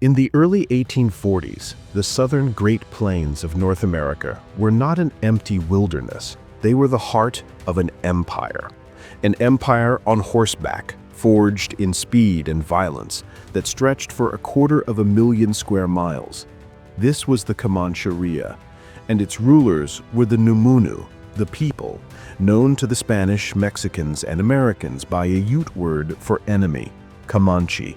In the early 1840s, the southern Great Plains of North America were not an empty wilderness. They were the heart of an empire on horseback, forged in speed and violence, that stretched for 250,000 square miles. This was the Comanchería, and its rulers were the Nʉmʉnʉʉ, the people, known to the Spanish, Mexicans, and Americans by a Ute word for enemy, Comanche.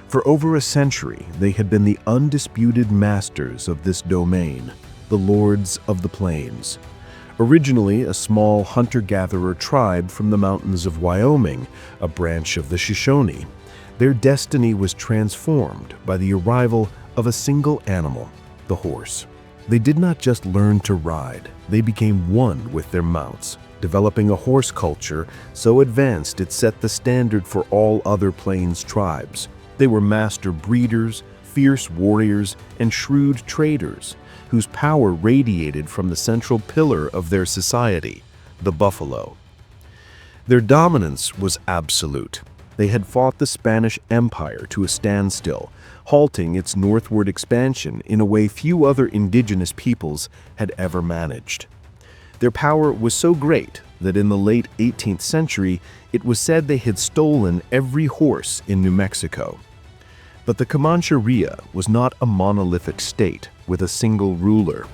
For over a century, they had been the undisputed masters of this domain, the lords of the plains. Originally a small hunter-gatherer tribe from the mountains of Wyoming, a branch of the Shoshone, their destiny was transformed by the arrival of a single animal, the horse. They did not just learn to ride, they became one with their mounts, developing a horse culture so advanced it set the standard for all other plains tribes. They were master breeders, fierce warriors, and shrewd traders, whose power radiated from the central pillar of their society, the buffalo. Their dominance was absolute. They had fought the Spanish Empire to a standstill, halting its northward expansion in a way few other indigenous peoples had ever managed. Their power was so great that in the late 18th century, it was said they had stolen every horse in New Mexico. But the Comanchería was not a monolithic state with a single ruler.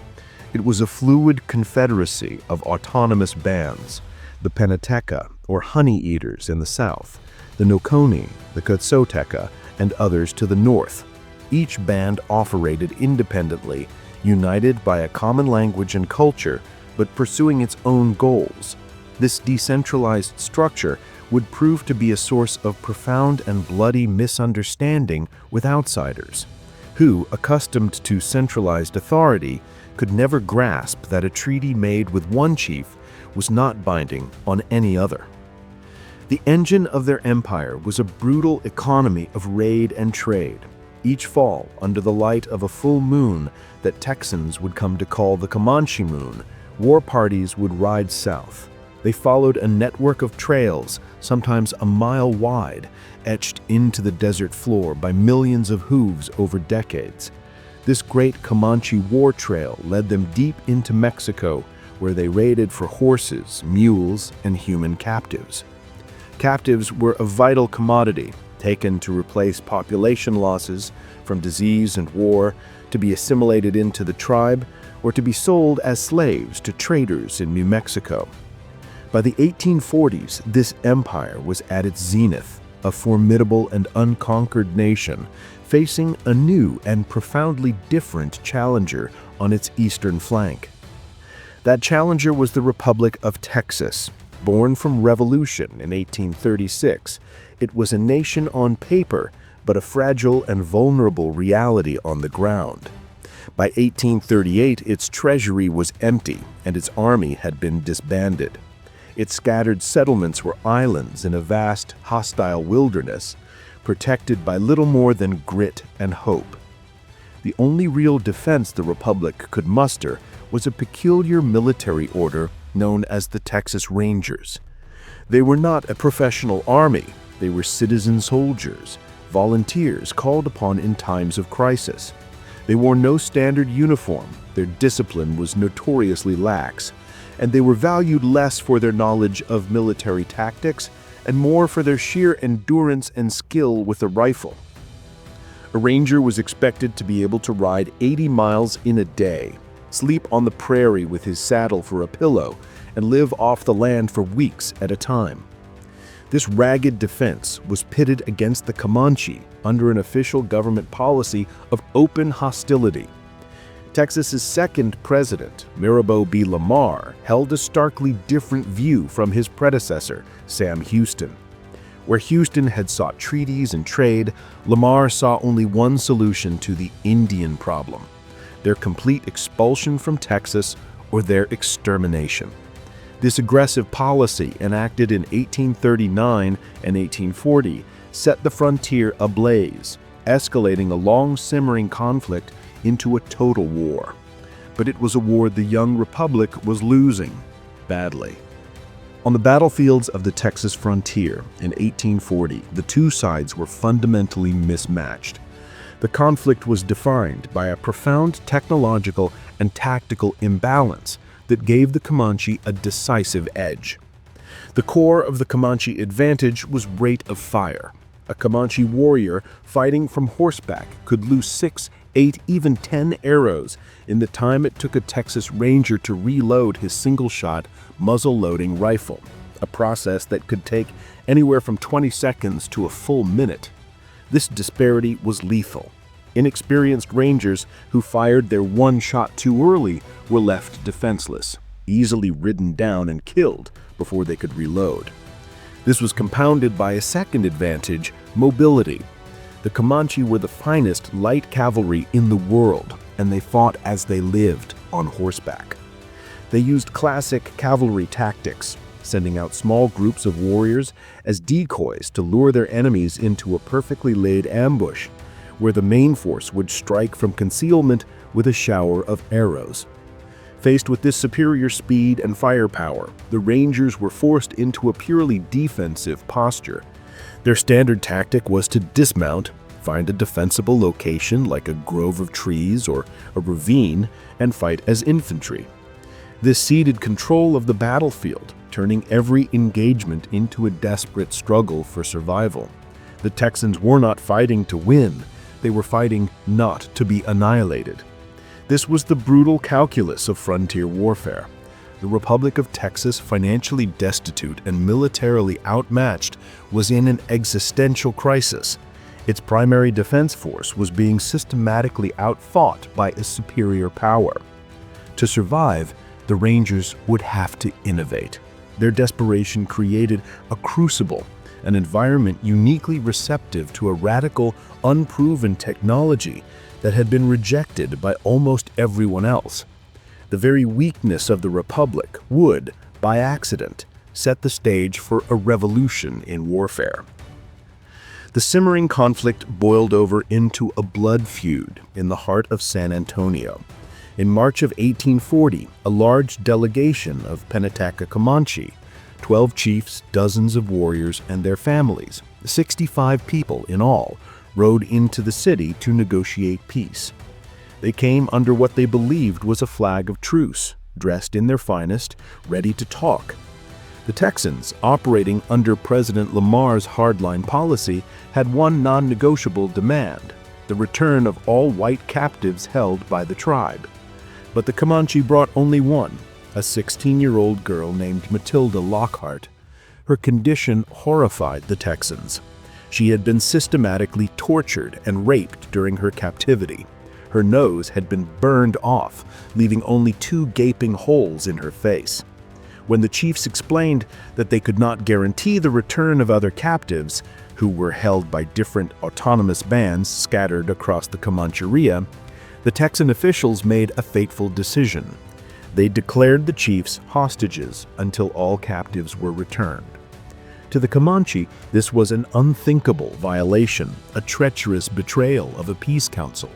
It was a fluid confederacy of autonomous bands, the Penateca, or honey eaters in the south, the Noconi, the Quetzoteca, and others to the north. Each band operated independently, united by a common language and culture, but pursuing its own goals. This decentralized structure would prove to be a source of profound and bloody misunderstanding with outsiders, who, accustomed to centralized authority, could never grasp that a treaty made with one chief was not binding on any other. The engine of their empire was a brutal economy of raid and trade. Each fall, under the light of a full moon that Texans would come to call the Comanche moon, war parties would ride south. They followed a network of trails, sometimes a mile wide, etched into the desert floor by millions of hooves over decades. This great Comanche war trail led them deep into Mexico, where they raided for horses, mules, and human captives. Captives were a vital commodity, taken to replace population losses from disease and war, to be assimilated into the tribe, or to be sold as slaves to traders in New Mexico. By the 1840s, this empire was at its zenith, a formidable and unconquered nation, facing a new and profoundly different challenger on its eastern flank. That challenger was the Republic of Texas. Born from revolution in 1836, it was a nation on paper, but a fragile and vulnerable reality on the ground. By 1838, its treasury was empty and its army had been disbanded. Its scattered settlements were islands in a vast, hostile wilderness, protected by little more than grit and hope. The only real defense the Republic could muster was a peculiar military order known as the Texas Rangers. They were not a professional army, they were citizen soldiers, volunteers called upon in times of crisis. They wore no standard uniform, their discipline was notoriously lax, and they were valued less for their knowledge of military tactics and more for their sheer endurance and skill with a rifle. A ranger was expected to be able to ride 80 miles in a day, sleep on the prairie with his saddle for a pillow, and live off the land for weeks at a time. This ragged defense was pitted against the Comanche under an official government policy of open hostility. Texas's second president, Mirabeau B. Lamar, held a starkly different view from his predecessor, Sam Houston. Where Houston had sought treaties and trade, Lamar saw only one solution to the Indian problem: their complete expulsion from Texas or their extermination. This aggressive policy, enacted in 1839 and 1840, set the frontier ablaze, escalating a long-simmering conflict into a total war. But it was a war the young republic was losing badly. On the battlefields of the Texas frontier in 1840, the two sides were fundamentally mismatched. The conflict was defined by a profound technological and tactical imbalance that gave the Comanche a decisive edge. The core of the Comanche advantage was rate of fire. A Comanche warrior fighting from horseback could lose 6, 8, even 10 arrows in the time it took a Texas Ranger to reload his single-shot, muzzle-loading rifle, a process that could take anywhere from 20 seconds to a full minute. This disparity was lethal. Inexperienced Rangers who fired their one shot too early were left defenseless, easily ridden down and killed before they could reload. This was compounded by a second advantage: mobility. The Comanche were the finest light cavalry in the world, and they fought as they lived, on horseback. They used classic cavalry tactics, sending out small groups of warriors as decoys to lure their enemies into a perfectly laid ambush, where the main force would strike from concealment with a shower of arrows. Faced with this superior speed and firepower, the Rangers were forced into a purely defensive posture. Their standard tactic was to dismount, find a defensible location like a grove of trees or a ravine, and fight as infantry. This ceded control of the battlefield, turning every engagement into a desperate struggle for survival. The Texans were not fighting to win, they were fighting not to be annihilated. This was the brutal calculus of frontier warfare. The Republic of Texas, financially destitute and militarily outmatched, was in an existential crisis. Its primary defense force was being systematically outfought by a superior power. To survive, the Rangers would have to innovate. Their desperation created a crucible, an environment uniquely receptive to a radical, unproven technology that had been rejected by almost everyone else. The very weakness of the Republic would, by accident, set the stage for a revolution in warfare. The simmering conflict boiled over into a blood feud in the heart of San Antonio. In March of 1840, a large delegation of Penataca Comanche, 12 chiefs, dozens of warriors, and their families, 65 people in all, rode into the city to negotiate peace. They came under what they believed was a flag of truce, dressed in their finest, ready to talk. The Texans, operating under President Lamar's hardline policy, had one non-negotiable demand: the return of all white captives held by the tribe. But the Comanche brought only one, a 16-year-old girl named Matilda Lockhart. Her condition horrified the Texans. She had been systematically tortured and raped during her captivity. Her nose had been burned off, leaving only 2 gaping holes in her face. When the chiefs explained that they could not guarantee the return of other captives, who were held by different autonomous bands scattered across the Comancheria, the Texan officials made a fateful decision. They declared the chiefs hostages until all captives were returned. To the Comanche, this was an unthinkable violation, a treacherous betrayal of a peace council.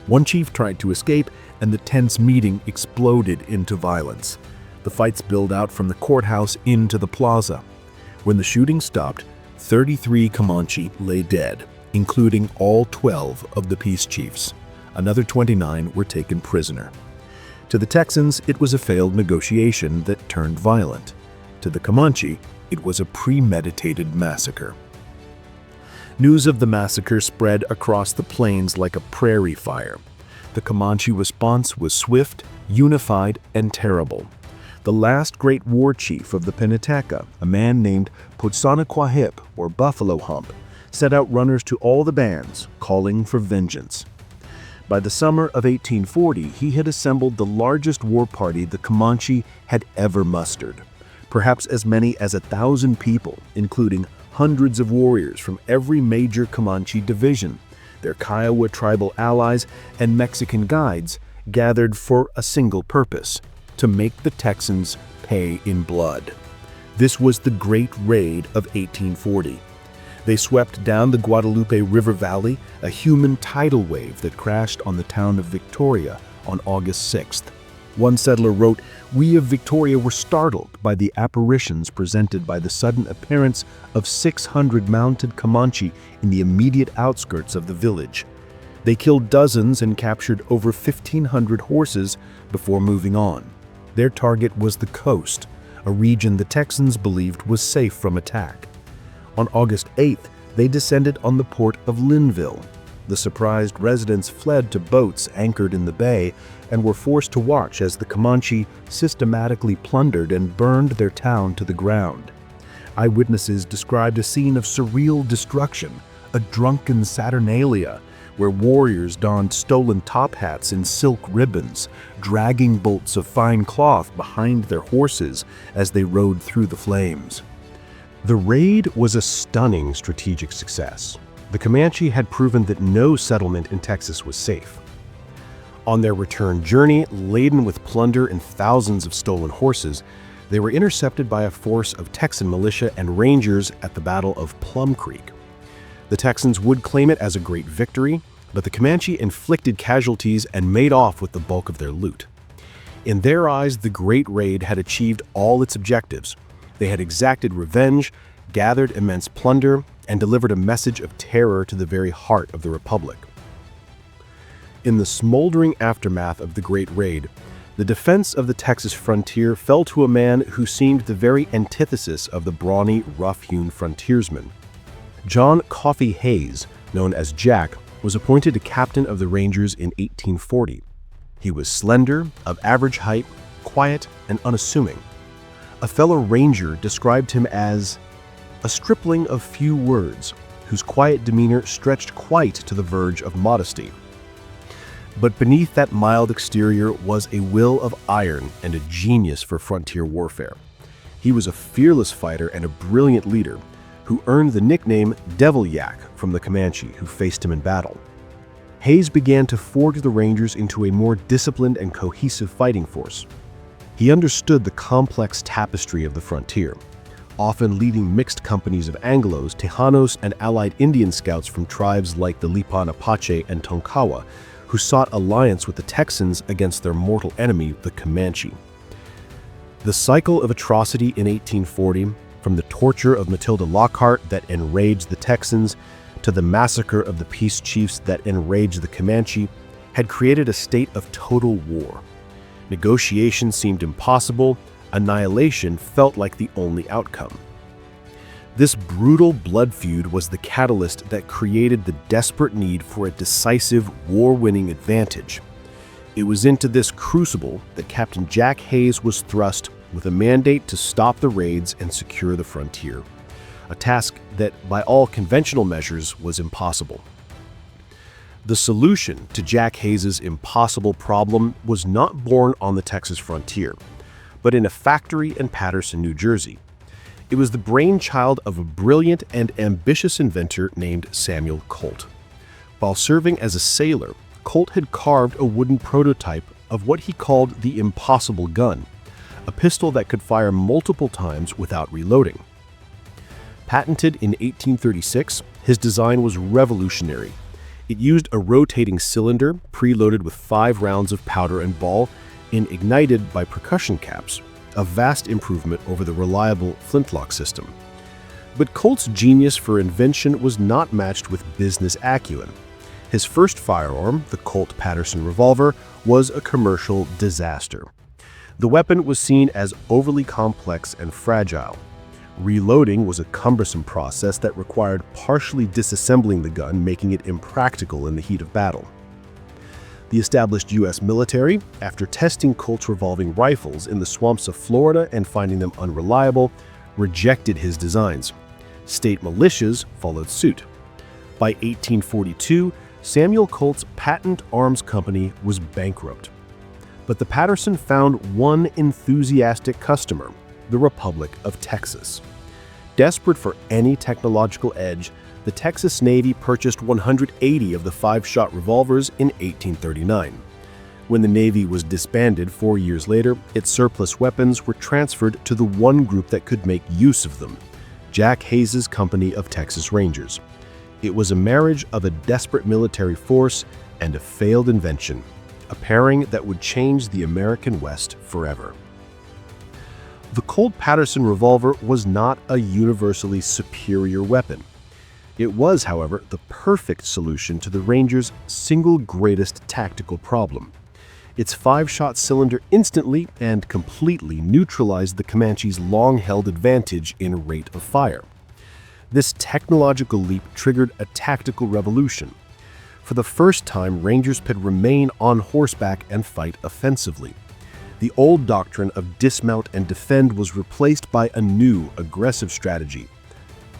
One chief tried to escape, and the tense meeting exploded into violence. The fight spilled out from the courthouse into the plaza. When the shooting stopped, 33 Comanche lay dead, including all 12 of the peace chiefs. Another 29 were taken prisoner. To the Texans, it was a failed negotiation that turned violent. To the Comanche, it was a premeditated massacre. News of the massacre spread across the plains like a prairie fire. The Comanche response was swift, unified, and terrible. The last great war chief of the Penataca, a man named Potsanequahip, or Buffalo Hump, set out runners to all the bands, calling for vengeance. By the summer of 1840, he had assembled the largest war party the Comanche had ever mustered. Perhaps as many as 1,000 people, including hundreds of warriors from every major Comanche division, their Kiowa tribal allies, and Mexican guides, gathered for a single purpose: to make the Texans pay in blood. This was the Great Raid of 1840. They swept down the Guadalupe River Valley, a human tidal wave that crashed on the town of Victoria on August 6th. One settler wrote, "We of Victoria were startled by the apparitions presented by the sudden appearance of 600 mounted Comanche in the immediate outskirts of the village. They killed dozens and captured over 1,500 horses before moving on. Their target was the coast, a region the Texans believed was safe from attack. On August 8th, they descended on the port of Linville. The surprised residents fled to boats anchored in the bay and were forced to watch as the Comanche systematically plundered and burned their town to the ground. Eyewitnesses described a scene of surreal destruction, a drunken saturnalia, where warriors donned stolen top hats and silk ribbons, dragging bolts of fine cloth behind their horses as they rode through the flames. The raid was a stunning strategic success. The Comanche had proven that no settlement in Texas was safe. On their return journey, laden with plunder and thousands of stolen horses, they were intercepted by a force of Texan militia and rangers at the Battle of Plum Creek. The Texans would claim it as a great victory, but the Comanche inflicted casualties and made off with the bulk of their loot. In their eyes, the Great Raid had achieved all its objectives. They had exacted revenge, gathered immense plunder, and delivered a message of terror to the very heart of the Republic. In the smoldering aftermath of the Great Raid, the defense of the Texas frontier fell to a man who seemed the very antithesis of the brawny, rough-hewn frontiersman. John Coffee Hayes, known as Jack, was appointed a captain of the Rangers in 1840. He was slender, of average height, quiet, and unassuming. A fellow ranger described him as a stripling of few words, whose quiet demeanor stretched quite to the verge of modesty. But beneath that mild exterior was a will of iron and a genius for frontier warfare. He was a fearless fighter and a brilliant leader, who earned the nickname Devil Yak from the Comanche who faced him in battle. Hayes began to forge the Rangers into a more disciplined and cohesive fighting force. He understood the complex tapestry of the frontier, often leading mixed companies of Anglos, Tejanos, and allied Indian scouts from tribes like the Lipan Apache and Tonkawa, who sought alliance with the Texans against their mortal enemy, the Comanche. The cycle of atrocity in 1840, from the torture of Matilda Lockhart that enraged the Texans to the massacre of the peace chiefs that enraged the Comanche, had created a state of total war. Negotiation seemed impossible, annihilation felt like the only outcome. This brutal blood feud was the catalyst that created the desperate need for a decisive, war-winning advantage. It was into this crucible that Captain Jack Hayes was thrust with a mandate to stop the raids and secure the frontier, a task that, by all conventional measures, was impossible. The solution to Jack Hayes's impossible problem was not born on the Texas frontier, but in a factory in Paterson, New Jersey. It was the brainchild of a brilliant and ambitious inventor named Samuel Colt. While serving as a sailor, Colt had carved a wooden prototype of what he called the impossible gun, a pistol that could fire multiple times without reloading. Patented in 1836, his design was revolutionary. It used a rotating cylinder preloaded with 5 rounds of powder and ball and ignited by percussion caps, a vast improvement over the reliable flintlock system. But Colt's genius for invention was not matched with business acumen. His first firearm, the Colt Paterson revolver, was a commercial disaster. The weapon was seen as overly complex and fragile. Reloading was a cumbersome process that required partially disassembling the gun, making it impractical in the heat of battle. The established U.S. military, after testing Colt's revolving rifles in the swamps of Florida and finding them unreliable, rejected his designs. State militias followed suit. By 1842, Samuel Colt's patent arms company was bankrupt. But the Paterson found one enthusiastic customer, the Republic of Texas. Desperate for any technological edge, the Texas Navy purchased 180 of the 5-shot revolvers in 1839. When the Navy was disbanded 4 years later, its surplus weapons were transferred to the one group that could make use of them, Jack Hayes's company of Texas Rangers. It was a marriage of a desperate military force and a failed invention, a pairing that would change the American West forever. The Colt Paterson revolver was not a universally superior weapon. It was, however, the perfect solution to the Rangers' single greatest tactical problem. Its 5-shot cylinder instantly and completely neutralized the Comanches' long-held advantage in rate of fire. This technological leap triggered a tactical revolution. For the first time, Rangers could remain on horseback and fight offensively. The old doctrine of dismount and defend was replaced by a new, aggressive strategy: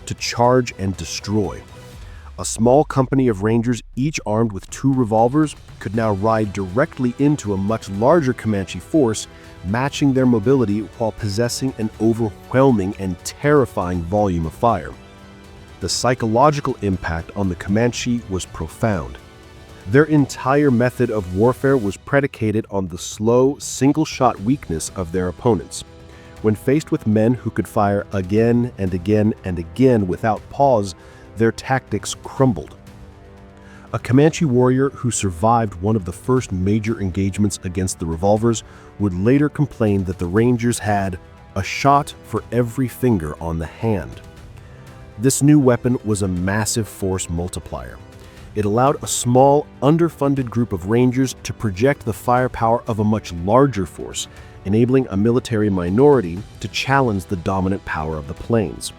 to charge and destroy. A small company of Rangers, each armed with 2 revolvers, could now ride directly into a much larger Comanche force, matching their mobility while possessing an overwhelming and terrifying volume of fire. The psychological impact on the Comanche was profound. Their entire method of warfare was predicated on the slow, single-shot weakness of their opponents. When faced with men who could fire again and again and again without pause, their tactics crumbled. A Comanche warrior who survived one of the first major engagements against the revolvers would later complain that the Rangers had a shot for every finger on the hand. This new weapon was a massive force multiplier. It allowed a small, underfunded group of Rangers to project the firepower of a much larger force, enabling a military minority to challenge the dominant power of the plains.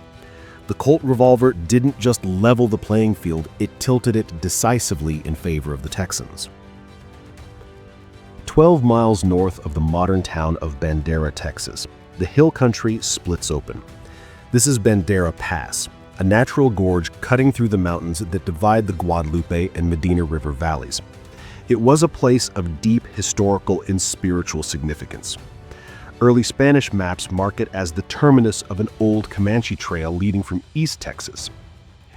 The Colt revolver didn't just level the playing field, it tilted it decisively in favor of the Texans. 12 miles north of the modern town of Bandera, Texas, the hill country splits open. This is Bandera Pass, a natural gorge cutting through the mountains that divide the Guadalupe and Medina River valleys. It was a place of deep historical and spiritual significance. Early Spanish maps mark it as the terminus of an old Comanche trail leading from East Texas.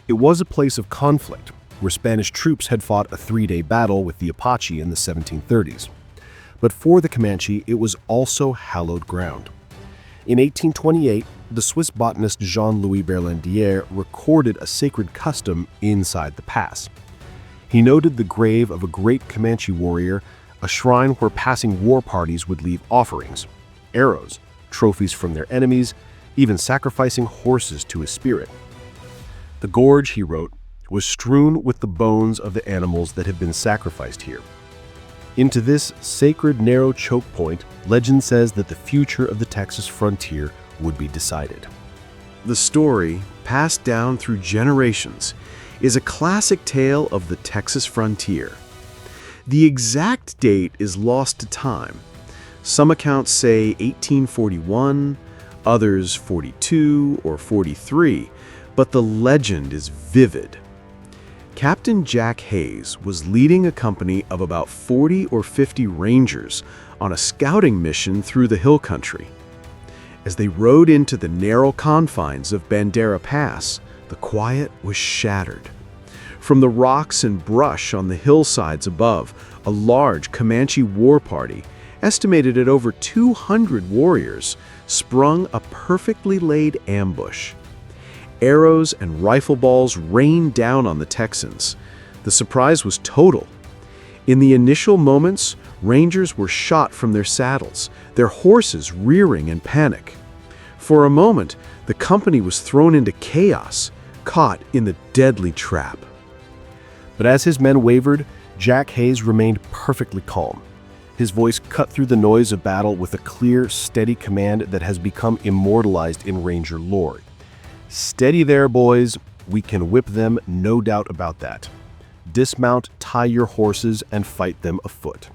It was a place of conflict, where Spanish troops had fought a 3-day battle with the Apache in the 1730s. But for the Comanche, it was also hallowed ground. In 1828, the Swiss botanist Jean-Louis Berlandier recorded a sacred custom inside the pass. He noted the grave of a great Comanche warrior, a shrine where passing war parties would leave offerings: arrows, trophies from their enemies, even sacrificing horses to his spirit. The gorge, he wrote, was strewn with the bones of the animals that had been sacrificed here. Into this sacred narrow choke point, legend says that the future of the Texas frontier would be decided. The story, passed down through generations, is a classic tale of the Texas frontier. The exact date is lost to time. Some accounts say 1841, others 42 or 43, but the legend is vivid. Captain Jack Hayes was leading a company of about 40 or 50 Rangers on a scouting mission through the hill country. As they rode into the narrow confines of Bandera Pass, the quiet was shattered. From the rocks and brush on the hillsides above, a large Comanche war party, estimated at over 200 warriors, sprung a perfectly laid ambush. Arrows and rifle balls rained down on the Texans. The surprise was total. In the initial moments, Rangers were shot from their saddles, their horses rearing in panic. For a moment, the company was thrown into chaos, caught in the deadly trap. But as his men wavered, Jack Hayes remained perfectly calm. His voice cut through the noise of battle with a clear, steady command that has become immortalized in Ranger lore. "Steady there, boys. We can whip them, no doubt about that. Dismount, tie your horses, and fight them afoot."